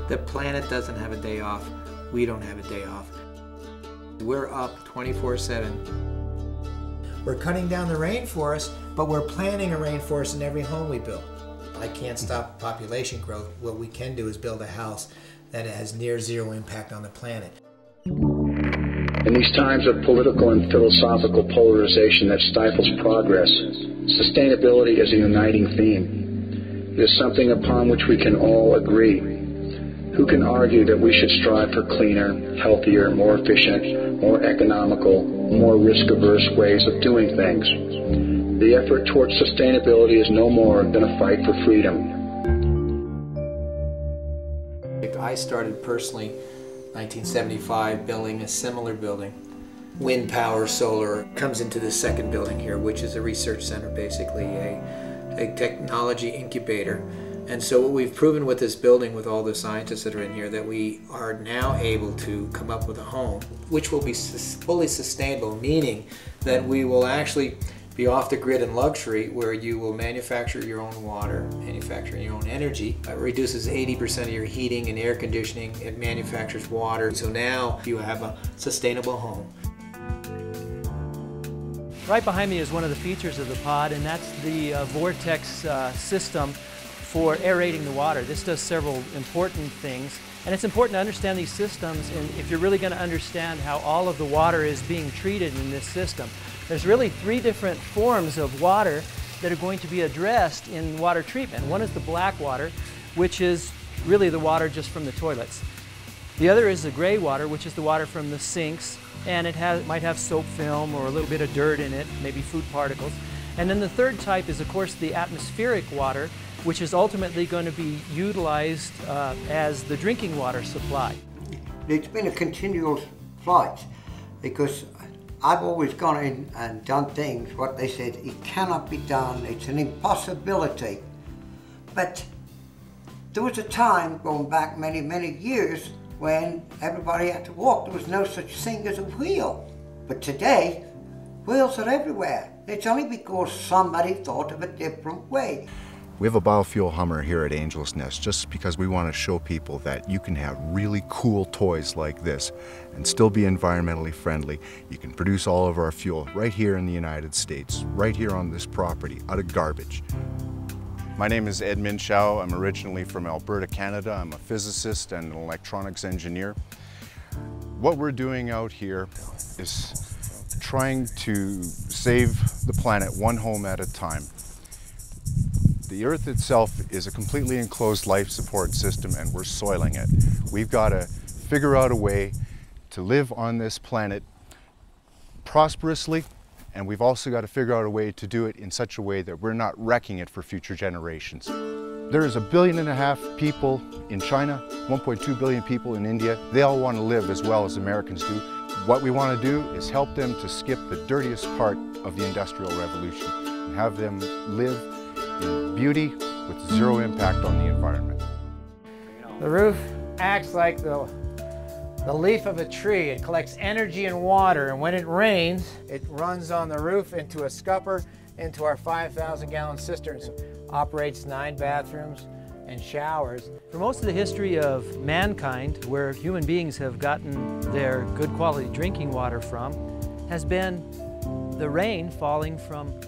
The planet doesn't have a day off. We don't have a day off. We're up 24/7. We're cutting down the rainforest, but we're planting a rainforest in every home we build. I can't stop population growth. What we can do is build a house that has near zero impact on the planet. In these times of political and philosophical polarization that stifles progress, sustainability is a uniting theme. It is something upon which we can all agree. Who can argue that we should strive for cleaner, healthier, more efficient, more economical, more risk-averse ways of doing things? The effort towards sustainability is no more than a fight for freedom. I started personally 1975 building a similar building. Wind power, solar comes into the second building here, which is a research center, basically a technology incubator. And so what we've proven with this building, with all the scientists that are in here, that we are now able to come up with a home which will be fully sustainable, meaning that we will actually be off the grid in luxury, where you will manufacture your own water, manufacture your own energy. It reduces 80% of your heating and air conditioning. It manufactures water. So now you have a sustainable home. Right behind me is one of the features of the pod, and that's the vortex system for aerating the water. This does several important things, and it's important to understand these systems, and if you're really going to understand how all of the water is being treated in this system. There's really three different forms of water that are going to be addressed in water treatment. One is the black water, which is really the water just from the toilets. The other is the gray water, which is the water from the sinks, and it might have soap film or a little bit of dirt in it, maybe food particles. And then the third type is, of course, the atmospheric water, which is ultimately going to be utilized as the drinking water supply. It's been a continual flight, because I've always gone in and done things what they said, it cannot be done, it's an impossibility. But there was a time, going back many, many years, when everybody had to walk. There was no such thing as a wheel. But today, wheels are everywhere. It's only because somebody thought of a different way. We have a biofuel Hummer here at AngelsNest just because we want to show people that you can have really cool toys like this and still be environmentally friendly. You can produce all of our fuel right here in the United States, right here on this property, out of garbage. My name is Ed Minshaw. I'm originally from Alberta, Canada. I'm a physicist and an electronics engineer. What we're doing out here is trying to save the planet one home at a time. The Earth itself is a completely enclosed life support system, and we're soiling it. We've got to figure out a way to live on this planet prosperously, and we've also got to figure out a way to do it in such a way that we're not wrecking it for future generations. There's 1.5 billion people in China, 1.2 billion people in India. They all want to live as well as Americans do. What we want to do is help them to skip the dirtiest part of the Industrial Revolution and have them live in beauty with zero impact on the environment. The roof acts like the leaf of a tree. It collects energy and water, and when it rains, it runs on the roof into a scupper, into our 5,000-gallon cisterns. Operates 9 bathrooms and showers. For most of the history of mankind, where human beings have gotten their good quality drinking water from, has been the rain falling from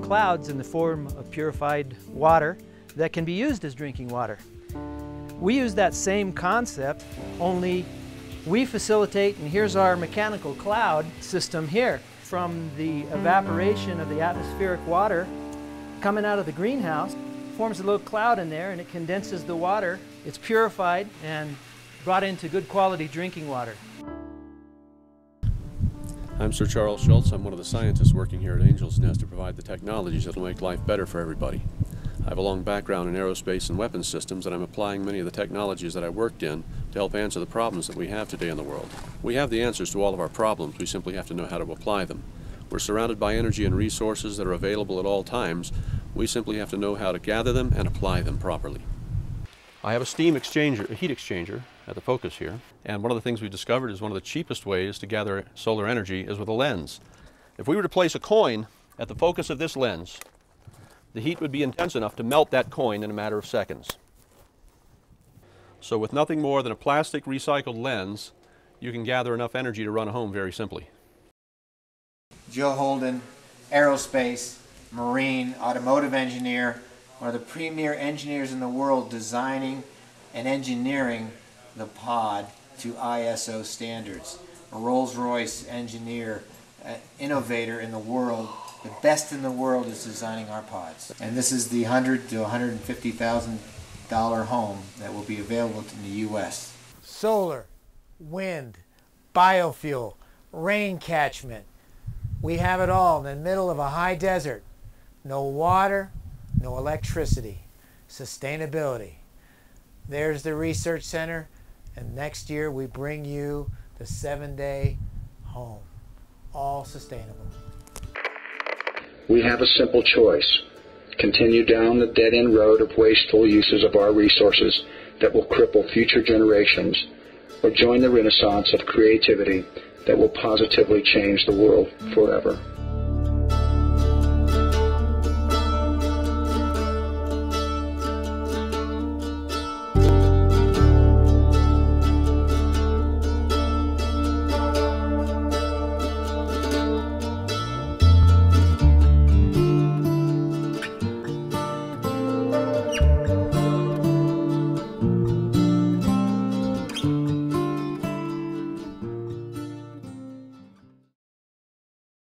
clouds in the form of purified water that can be used as drinking water. We use that same concept, only we facilitate, and here's our mechanical cloud system here. From the evaporation of the atmospheric water coming out of the greenhouse, forms a little cloud in there, and it condenses the water. It's purified and brought into good quality drinking water. I'm Sir Charles Schultz. I'm one of the scientists working here at AngelsNest to provide the technologies that will make life better for everybody. I have a long background in aerospace and weapons systems, and I'm applying many of the technologies that I worked in to help answer the problems that we have today in the world. We have the answers to all of our problems. We simply have to know how to apply them. We're surrounded by energy and resources that are available at all times. We simply have to know how to gather them and apply them properly. I have a heat exchanger at the focus here, and one of the things we discovered is one of the cheapest ways to gather solar energy is with a lens. If we were to place a coin at the focus of this lens, the heat would be intense enough to melt that coin in a matter of seconds. So with nothing more than a plastic recycled lens, you can gather enough energy to run a home very simply. Joe Holden, aerospace, marine, automotive engineer, one of the premier engineers in the world designing and engineering the pod to ISO standards. A Rolls-Royce engineer, innovator in the world, the best in the world is designing our pods. And this is the $100,000 to $150,000 home that will be available in the U.S. Solar, wind, biofuel, rain catchment. We have it all in the middle of a high desert. No water, no electricity. Sustainability. There's the research center, and next year we bring you the 7-day home. All sustainable. We have a simple choice. Continue down the dead-end road of wasteful uses of our resources that will cripple future generations, or join the renaissance of creativity that will positively change the world forever.